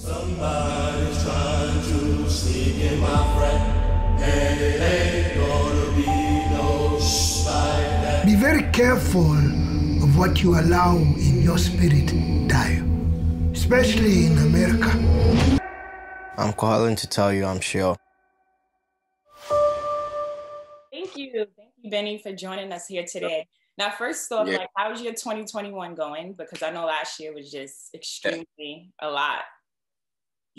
Somebody's trying to sneak in my friend, and it ain't gonna be no like that. Be very careful of what you allow in your spirit, Dio, especially in America. I'm calling to tell you I'm sure. Thank you, Benny, for joining us here today. Now, first off, like, how's your 2021 going? Because I know last year was just extremely a lot.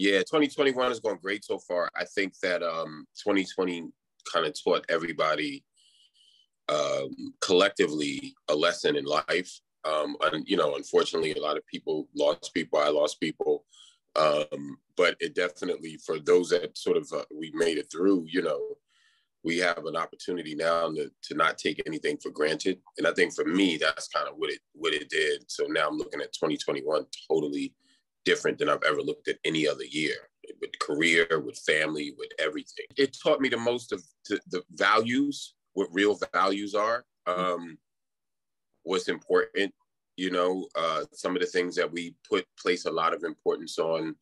Yeah, 2021 is going great so far. I think that 2020 kind of taught everybody collectively a lesson in life. And, you know, unfortunately, a lot of people lost people. I lost people. But it definitely, for those that sort of we made it through, you know, we have an opportunity now to not take anything for granted. And I think for me, that's kind of what it did. So now I'm looking at 2021 totally different than I've ever looked at any other year, with career, with family, with everything. It taught me the most of the values, what real values are, what's important. You know, some of the things that we place a lot of importance on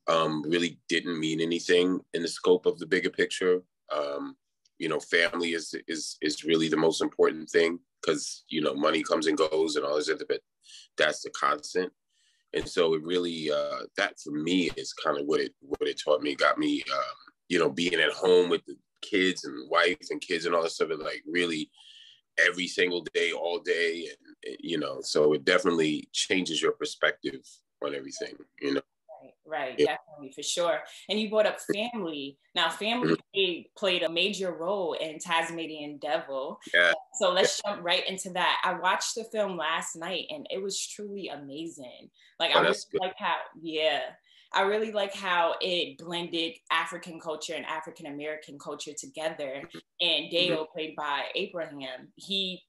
really didn't mean anything in the scope of the bigger picture. You know, family is really the most important thing, because, you know, money comes and goes and all this other, but that's the constant. And so it really, that for me is kind of what it taught me, got me, you know, being at home with the kids and wife and kids and all this stuff, like really every single day, all day. And, you know, so it definitely changes your perspective on everything, you know. Right, yeah. Definitely, for sure. And you brought up family. Now, family played a major role in Tazmanian Devil. Yeah. So let's jump right into that. I watched the film last night, and it was truly amazing. Like, I really like how it blended African culture and African American culture together. And Deo, played by Abraham, he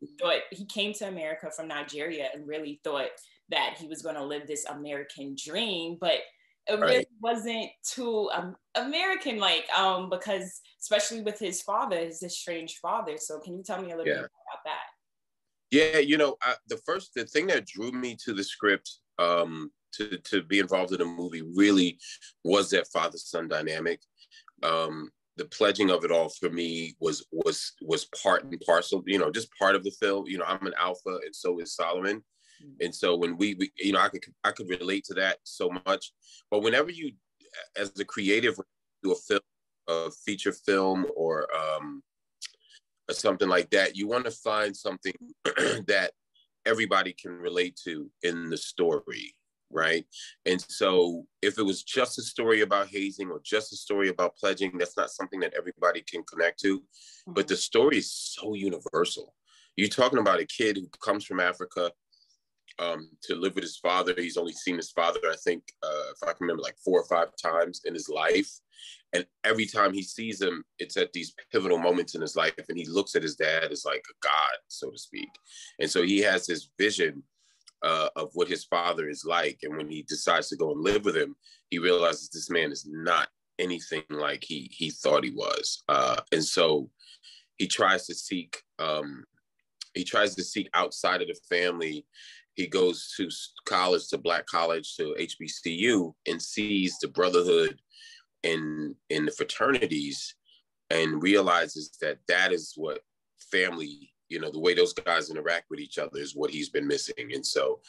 came to America from Nigeria and really thought that he was going to live this American dream, but it really wasn't too American-like, because especially with his father, his estranged father. So can you tell me a little bit more about that? Yeah, you know, the thing that drew me to the script, to be involved in a movie, really was that father-son dynamic. The pledging of it all for me was part and parcel, you know, just part of the film. You know, I'm an alpha, and so is Solomon. And so when we you know, I could relate to that so much. But whenever you, as a creative, do a film, a feature film, or something like that, you want to find something that everybody can relate to in the story, right? And so if it was just a story about hazing or just a story about pledging, that's not something that everybody can connect to. But the story is so universal. You're talking about a kid who comes from Africa, to live with his father. He's only seen his father, I think, if I can remember, like 4 or 5 times in his life. And every time he sees him, it's at these pivotal moments in his life. And he looks at his dad as like a god, so to speak. And so he has this vision of what his father is like. And when he decides to go and live with him, he realizes this man is not anything like he thought he was. And so he tries to seek outside of the family. He goes to college, to Black college, to HBCU, and sees the brotherhood in the fraternities, and realizes that is what family, you know, the way those guys interact with each other is what he's been missing. And so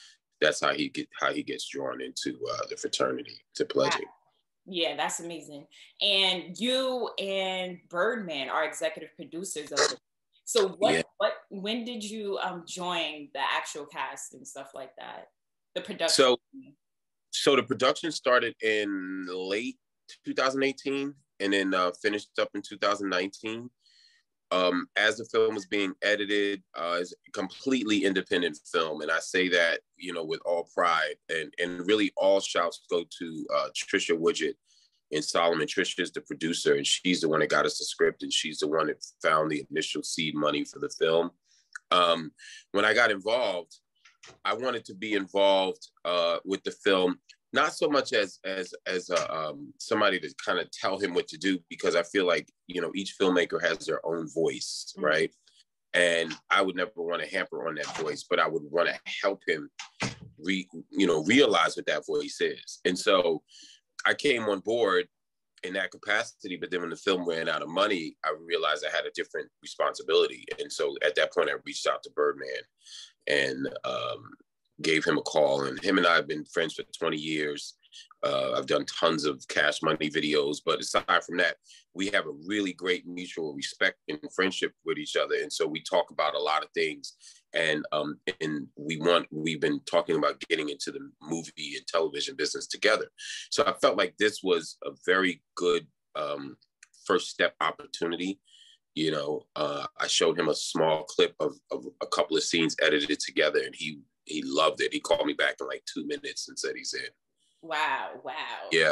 that's how he gets drawn into the fraternity, to pledging. Yeah, that's amazing. And you and Birdman are executive producers of it. So when did you join the actual cast and stuff like that? The production. So the production started in late 2018 and then finished up in 2019. As the film was being edited, it's a completely independent film. And I say that, you know, with all pride, and really all shouts go to Trisha Woodgett and Solomon. Trisha is the producer, and she's the one that got us the script, and she's the one that found the initial seed money for the film. When I got involved, I wanted to be involved with the film, not so much as somebody to kind of tell him what to do, because I feel like, you know, each filmmaker has their own voice, right? And I would never want to hamper on that voice, but I would want to help him realize what that voice is. And so I came on board in that capacity, but then when the film ran out of money, I realized I had a different responsibility. And so at that point, I reached out to Birdman and gave him a call. And him and I have been friends for 20 years. I've done tons of Cash Money videos, but aside from that, we have a really great mutual respect and friendship with each other. And so we talk about a lot of things. And we've been talking about getting into the movie and television business together. So I felt like this was a very good first step opportunity. You know, I showed him a small clip of a couple of scenes edited together, and he loved it. He called me back in like 2 minutes and said he's in. Wow. Yeah.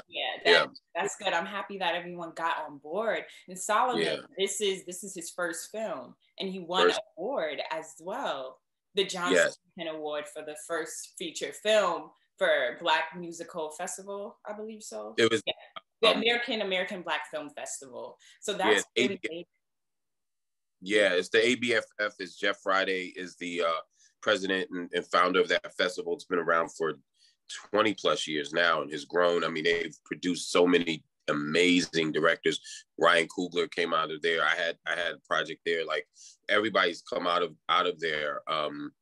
That's good. I'm happy that everyone got on board. And Solomon, this is his first film, and he won an award as well. The John Singleton Award for the first feature film for Black Musical Festival, I believe so. It was the American Black Film Festival. So that's really big. Yeah, it's the ABFF. Is Jeff Friday is the president and founder of that festival. It's been around for 20 plus years now and has grown. I mean, they've produced so many amazing directors. Ryan Coogler came out of there. I had a project there. Like, everybody's come out of there.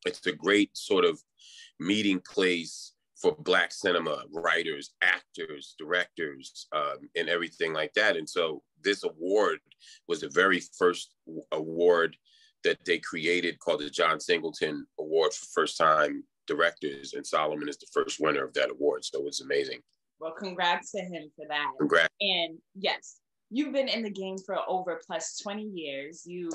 It's a great sort of meeting place for Black cinema writers, actors, directors, and everything like that. And so this award was the very first award that they created, called the John Singleton Award for First Time Directors, and Solomon is the first winner of that award. So it's amazing. Well, congrats to him for that. Congrats. And yes, you've been in the game for over plus 20 years. You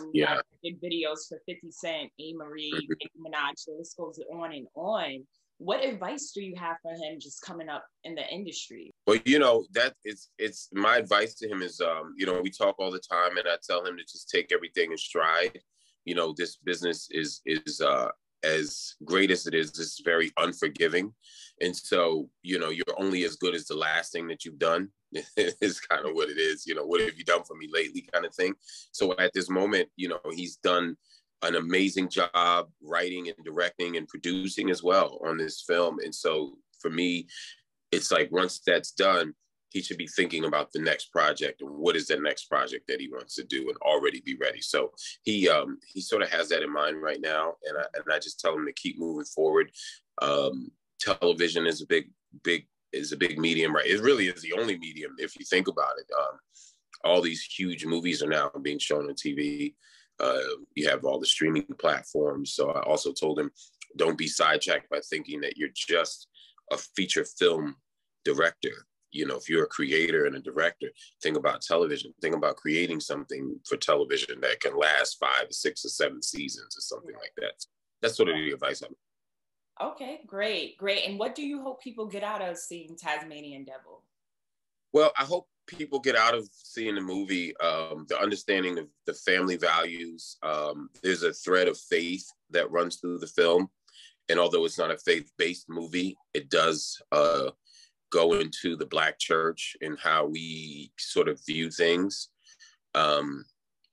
did videos for 50 Cent, A. Marie, Nicki Minaj, the list goes on and on. What advice do you have for him just coming up in the industry? Well, you know, that it's my advice to him is, you know, we talk all the time, and I tell him to just take everything in stride. You know, this business is as great as it is, it's very unforgiving. And so, you know, you're only as good as the last thing that you've done. Is kind of what it is. You know, what have you done for me lately, kind of thing. So at this moment, you know, he's done an amazing job writing and directing and producing as well on this film. And so for me, it's like, once that's done, he should be thinking about the next project and what is the next project that he wants to do and already be ready. So he sort of has that in mind right now. And I just tell him to keep moving forward. Television is a big medium, right? It really is the only medium, if you think about it. All these huge movies are now being shown on TV. You have all the streaming platforms. So I also told him, don't be sidetracked by thinking that you're just a feature film director. You know, if you're a creator and a director, think about television. Think about creating something for television that can last 5, 6, or 7 seasons or something like that. That's sort of the advice I'm. Okay, great. And what do you hope people get out of seeing Tazmanian Devil? Well, I hope people get out of seeing the movie the understanding of the family values. There's a thread of faith that runs through the film. And although it's not a faith-based movie, it does go into the Black church and how we sort of view things.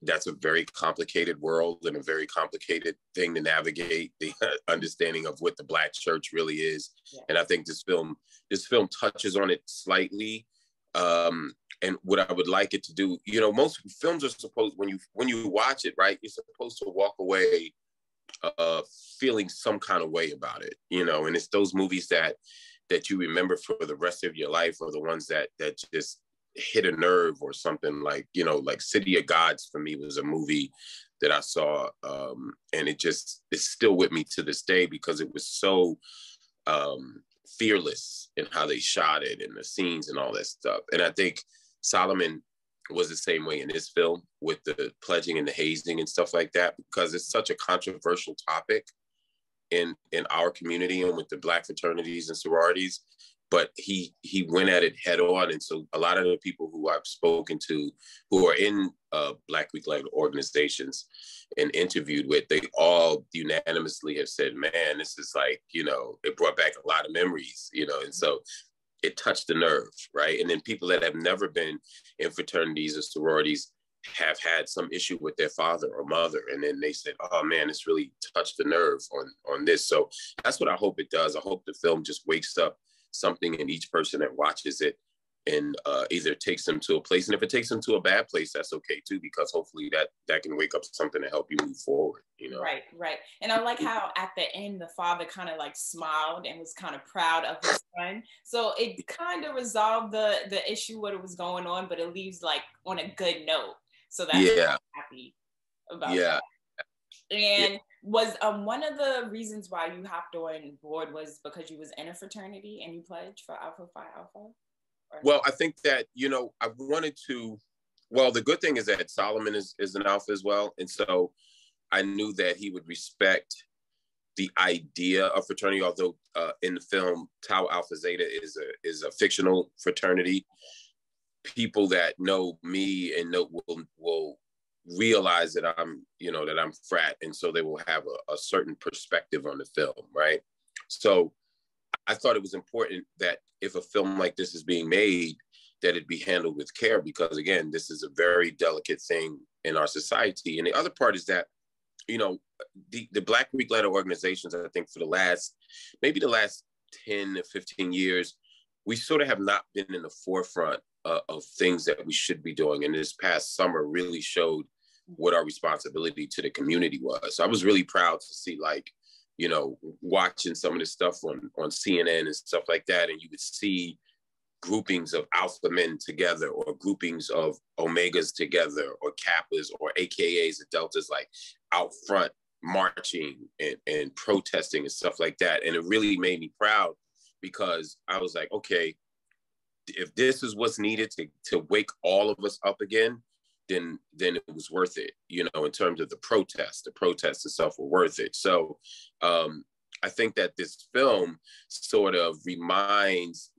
That's a very complicated world and a very complicated thing to navigate, the understanding of what the Black church really is. Yeah. And I think this film touches on it slightly. And what I would like it to do, you know, most films are supposed, when you watch it, right, you're supposed to walk away feeling some kind of way about it, you know, and it's those movies that you remember for the rest of your life, or the ones that just hit a nerve or something. Like, you know, like City of Gods for me was a movie that I saw, and it's still with me to this day because it was so fearless in how they shot it and the scenes and all that stuff. And I think Solomon was the same way in this film with the pledging and the hazing and stuff like that, because it's such a controversial topic in our community and with the Black fraternities and sororities. But he went at it head on. And so a lot of the people who I've spoken to who are in Black Week-led organizations and interviewed with, they all unanimously have said, man, this is like, you know, it brought back a lot of memories, you know, and so it touched the nerve, right? And then people that have never been in fraternities or sororities have had some issue with their father or mother. And then they said, oh man, it's really touched the nerve on this. So that's what I hope it does. I hope the film just wakes up something in each person that watches it, either takes them to a place. And if it takes them to a bad place, that's okay too, because hopefully that can wake up something to help you move forward, you know? Right, right. And I like how at the end, the father kind of like smiled and was kind of proud of his son. So it kind of resolved the issue, what was going on, but it leaves like on a good note. So that's Yeah. happy about Yeah. that. And was one of the reasons why you hopped on board was because you was in a fraternity and you pledged for Alpha Phi Alpha? Well, I think that, you know, I wanted to, well, the good thing is that Solomon is an Alpha as well. And so I knew that he would respect the idea of fraternity, although in the film, Tau Alpha Zeta is a fictional fraternity. People that know me and know will realize that I'm frat, and so they will have a certain perspective on the film, right? So I thought it was important that if a film like this is being made, that it be handled with care, because again, this is a very delicate thing in our society. And the other part is that, you know, the Black Greek letter organizations, I think for the last 10 to 15 years, we sort of have not been in the forefront of things that we should be doing. And this past summer really showed what our responsibility to the community was. So I was really proud to see, like, you know, watching some of this stuff on CNN and stuff like that. And you would see groupings of alpha men together, or groupings of omegas together, or kappas, or AKAs and deltas, like out front marching and protesting and stuff like that. And it really made me proud, because I was like, okay, if this is what's needed to wake all of us up again, then it was worth it, you know, in terms of the protests itself were worth it. So I think that this film sort of reminds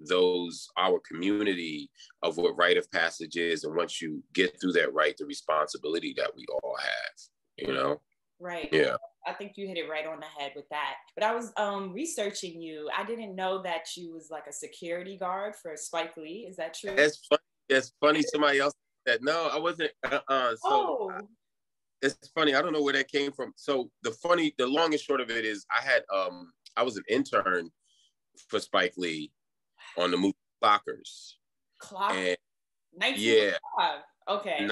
our community of what rite of passage is. And once you get through that rite, the responsibility that we all have, you know? Right. Yeah. I think you hit it right on the head with that. But I was researching you. I didn't know that you was like a security guard for Spike Lee. Is that true? It's funny. Somebody else said, no, I wasn't. It's funny. I don't know where that came from. So the long and short of it is, I was an intern for Spike Lee on the movie Clockers. Clockers. 1995. Yeah. Okay.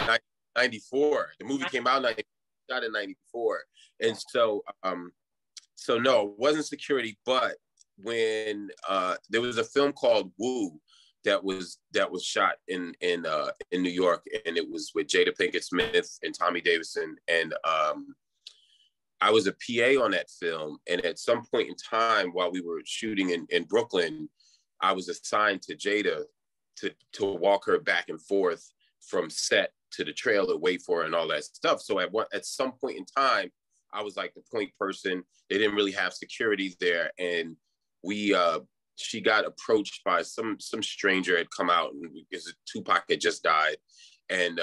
94. The movie came out in 94. And so no, it wasn't security, but when there was a film called Woo that was shot in New York, and it was with Jada Pinkett Smith and Tommy Davidson, and I was a PA on that film. And at some point in time while we were shooting in Brooklyn, I was assigned to Jada to walk her back and forth from set to the trailer, wait for her and all that stuff. So at some point in time, I was like the point person. They didn't really have security there. And she got approached by some stranger had come out, and because Tupac had just died, and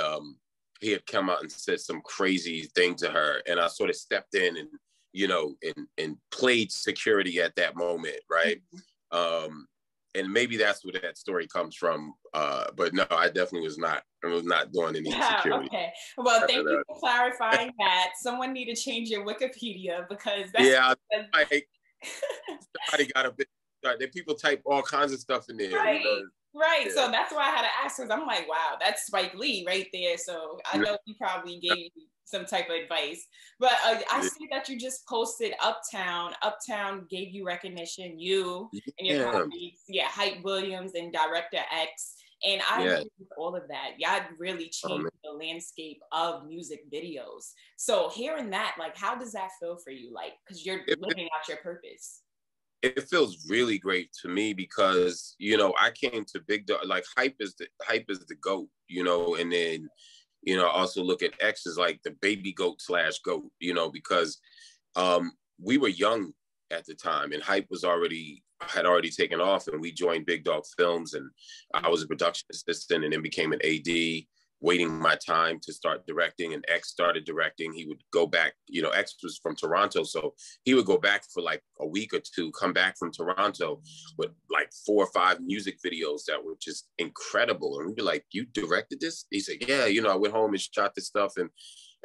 he had come out and said some crazy thing to her. And I sort of stepped in and, you know, and played security at that moment, right? And maybe that's where that story comes from. But no, I definitely was not doing any security. Okay. Well, thank you for clarifying that. Someone need to change your Wikipedia, because that's... Yeah, somebody got a bit... People type all kinds of stuff in there. Right. You know? Right. Yeah. So that's why I had to ask, because I'm like, wow, that's Spike Lee right there. So I know he probably gave you some type of advice. But I see that you just posted Uptown. Uptown gave you recognition, you and your colleagues. Yeah, Hype Williams and Director X. And I agree with all of that. Y'all really changed the landscape of music videos. So hearing that, like, how does that feel for you? Like, because you're living out your purpose. It feels really great to me, because, you know, I came to Big Dog, like Hype is the GOAT, you know, and then, you know, also look at X as like the baby goat / GOAT, you know, because we were young at the time, and Hype had already taken off, and we joined Big Dog Films, and I was a production assistant and then became an AD, waiting my time to start directing. And X started directing. He would go back, you know, X was from Toronto, so he would go back for like a week or two, come back from Toronto with like 4 or 5 music videos that were just incredible. And we'd be like, you directed this? He said, yeah, you know, I went home and shot this stuff, and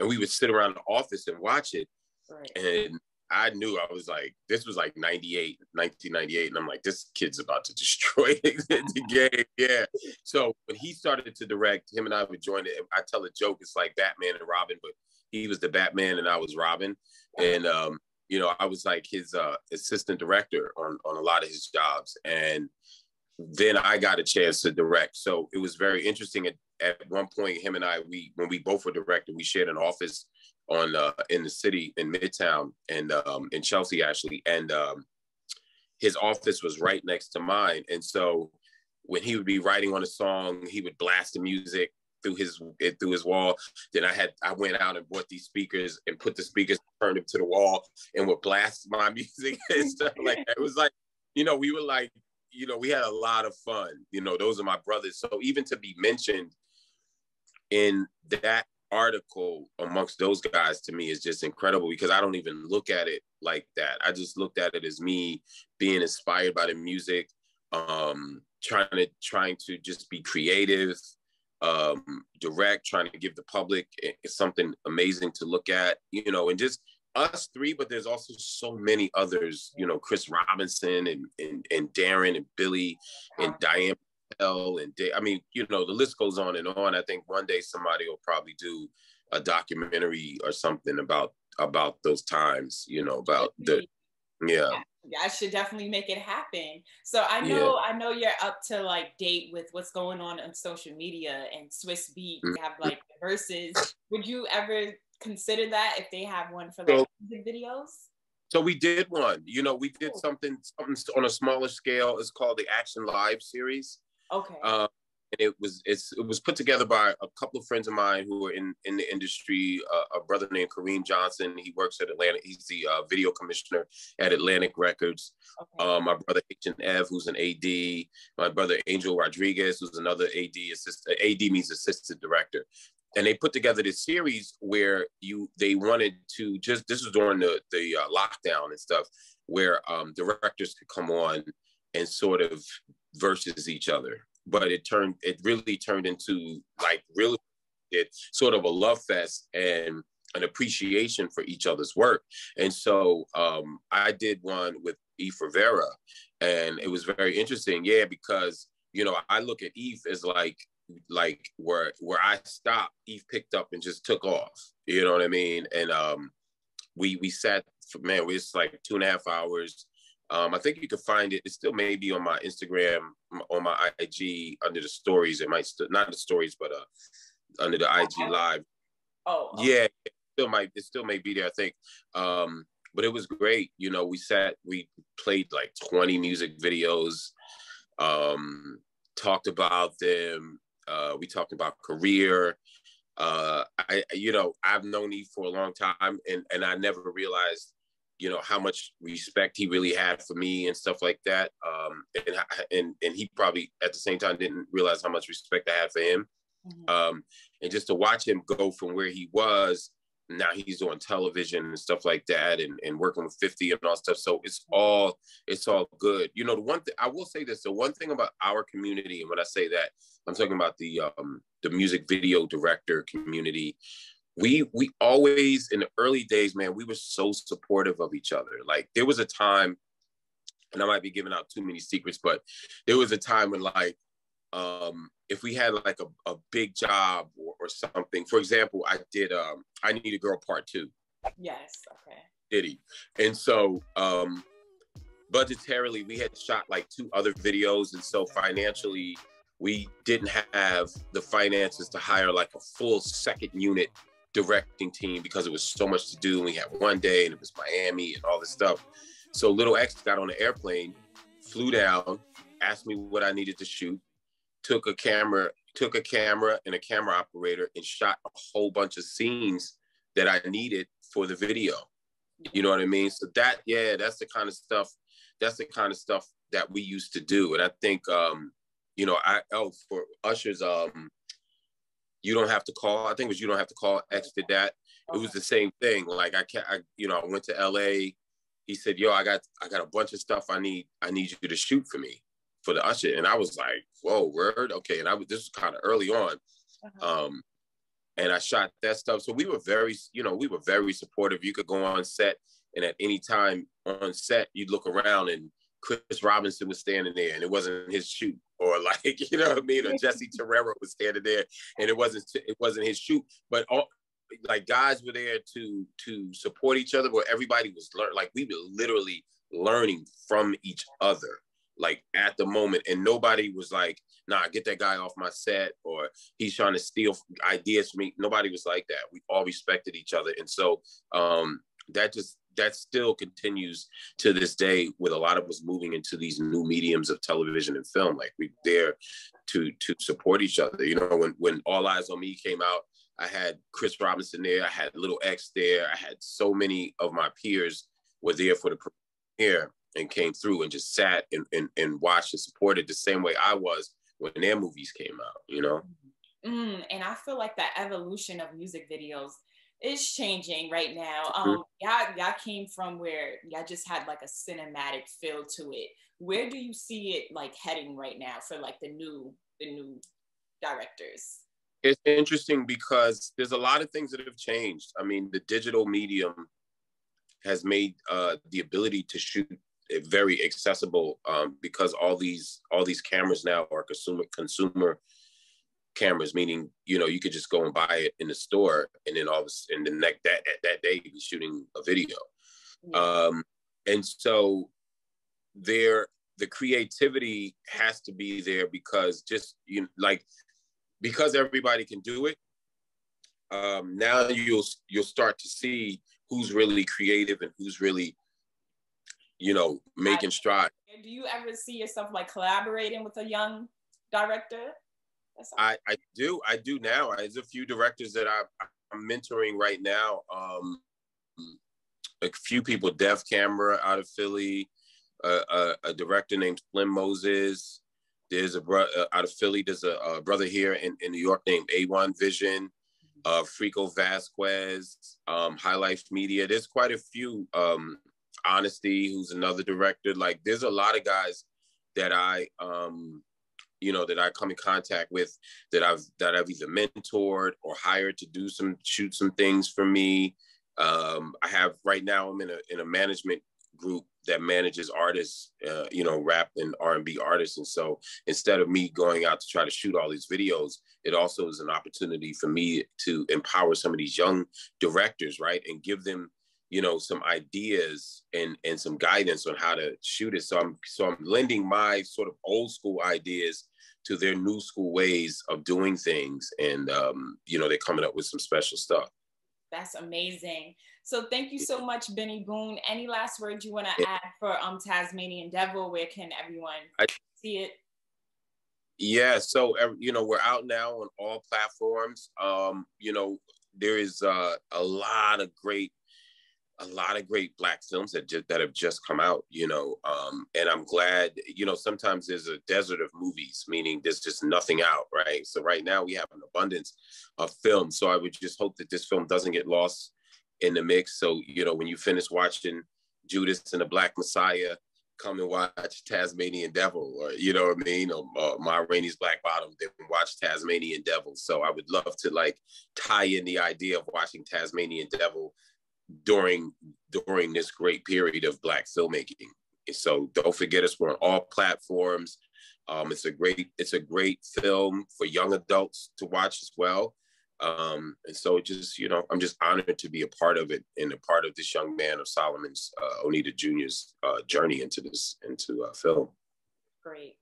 we would sit around the office and watch it. Right. And I knew, I was like, this was like 1998. And I'm like, this kid's about to destroy the game. Yeah. So when he started to direct, him and I would join it. I tell a joke, it's like Batman and Robin, but he was the Batman and I was Robin. And, you know, I was like his assistant director on a lot of his jobs. And then I got a chance to direct. So it was very interesting. At one point, him and I, when we both were directing, we shared an office on in the city in Midtown and in Chelsea actually, and his office was right next to mine. And so when he would be writing on a song, he would blast the music through his wall. Then I went out and bought these speakers and put the speakers, turned them to the wall, and would blast my music and stuff like that. It was like, you know, we were like, you know, we had a lot of fun. You know, those are my brothers. So even to be mentioned in that article amongst those guys, to me, is just incredible, because I don't even look at it like that. I just looked at it as me being inspired by the music, trying to just be creative, direct, trying to give the public something amazing to look at, you know, and just us three, but there's also so many others, you know, Chris Robinson and Darren and Billy and Diane Patel and I mean, you know, the list goes on and on. I think one day somebody will probably do a documentary or something about those times, you know, about the, yeah. I should definitely make it happen. So I know you're up to like date with what's going on social media, and Swiss Beat have like verses. Would you ever consider that if they have one for like music videos? So we did one, you know, we did something on a smaller scale. It's called the Action Live series. Okay. And it was put together by a couple of friends of mine who are in the industry. A brother named Kareem Johnson. He works at Atlantic. He's the video commissioner at Atlantic Records. Okay. My brother H&Ev, who's an AD. My brother Angel Rodriguez, who's another AD assistant. AD means assistant director. And they put together this series where they wanted to this was during the lockdown and stuff, where directors could come on and sort of versus each other. But it really turned into like really sort of a love fest and an appreciation for each other's work. And so I did one with Eve Rivera, and it was very interesting. Yeah, because, you know, I look at Eve as like where I stopped, Eve picked up and just took off. You know what I mean? And we sat, man, we was like 2.5 hours. I think you could find it. It still may be on my Instagram, on my IG, under the stories. It might still, not the stories, but under the IG live. Oh, okay. Yeah, it still may be there, I think. But it was great. You know, we played like 20 music videos, talked about them. We talked about career. I've known Eve for a long time, and I never realized, you know, how much respect he really had for me and stuff like that. And he probably at the same time didn't realize how much respect I had for him. Mm-hmm. And just to watch him go from where he was, now he's on television and stuff like that, and working with 50 and all stuff. So it's all good. You know, the one thing I will say this, the one thing about our community, and when I say that, I'm talking about the music video director community. We always, in the early days, man, we were so supportive of each other. Like there was a time, and I might be giving out too many secrets, but there was a time when like, if we had like a big job or something, for example, I did, I Need a Girl Part 2. Yes, okay. Diddy. And so budgetarily, we had shot like 2 other videos. And so financially, we didn't have the finances to hire like a full second unit directing team, because it was so much to do. And we had one day and it was Miami and all this stuff. So Little X got on the airplane, flew down, asked me what I needed to shoot, took a camera and a camera operator, and shot a whole bunch of scenes that I needed for the video. You know what I mean? So that's the kind of stuff that we used to do. And I think, for Usher's, You Don't Have to Call, I think it was You Don't Have to Call, X did that. It was the same thing. Like I went to LA. He said, yo, I got a bunch of stuff I need you to shoot for me for the Usher. And I was like, whoa, word? Okay. And this was kind of early on. And I shot that stuff. So we were very supportive. You could go on set And at any time on set, you'd look around and Chris Robinson was standing there and it wasn't his shoot, or like, you know what I mean? Or Jesse Terrero was standing there and it wasn't his shoot. But all, like, guys were there to support each other, where everybody was like, we were literally learning from each other, like at the moment. And nobody was like, nah, get that guy off my set, or he's trying to steal ideas from me. Nobody was like that. We all respected each other. And so that still continues to this day, with a lot of us moving into these new mediums of television and film. Like, we're there to support each other. You know, when All Eyes on Me came out, I had Chris Robinson there, I had Little X there, I had so many of my peers were there for the premiere and came through and just sat and watched and supported the same way I was when their movies came out, you know? And I feel like the evolution of music videos is changing right now. Y'all came from where y'all just had like a cinematic feel to it. Where do you see it like heading right now for like the new directors? It's interesting because there's a lot of things that have changed. I mean, the digital medium has made the ability to shoot very accessible, because all these cameras now are consumer cameras, meaning, you know, you could just go and buy it in the store, and then that day you'd be shooting a video. Yeah. And so the creativity has to be there, because just, you know, like, because everybody can do it, now you'll start to see who's really creative and who's really, you know, making strides. Do you ever see yourself like collaborating with a young director? I do now. There's a few directors that I'm mentoring right now. A few people, Dev Camera out of Philly, a director named Slim Moses. There's out of Philly. There's a brother here in New York named A1 Vision, Frico Vasquez, High Life Media. There's quite a few. Honesty, who's another director. Like, there's a lot of guys that I that I come in contact with, that I've either mentored or hired to shoot some things for me. I have right now, I'm in a management group that manages artists, rap and R&B artists. And so instead of me going out to try to shoot all these videos, it also is an opportunity for me to empower some of these young directors, right? And give them, you know, some ideas and some guidance on how to shoot it. So I'm lending my sort of old school ideas to their new school ways of doing things. And, they're coming up with some special stuff. That's amazing. So thank you so much, Benny Boone. Any last words you want to add for Tazmanian Devil? Where can everyone see it? Yeah, so, we're out now on all platforms. There is a lot of great Black films that have just come out, and I'm glad, sometimes there's a desert of movies, meaning there's just nothing out, right? So right now we have an abundance of films. So I would just hope that this film doesn't get lost in the mix. So, when you finish watching Judas and the Black Messiah, come and watch Tazmanian Devil, or, you know what I mean? Or Ma Rainey's Black Bottom, then watch Tazmanian Devil. So I would love to tie in the idea of watching Tazmanian Devil during this great period of Black filmmaking. So don't forget us. We're on all platforms. It's a great film for young adults to watch as well. And so just, I'm just honored to be a part of it, and a part of this young man of Solomon's, Onita Jr.'s journey into film. Great.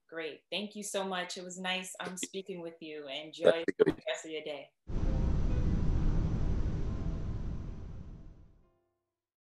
Thank you so much. It was nice speaking with you. Enjoy the rest of your day.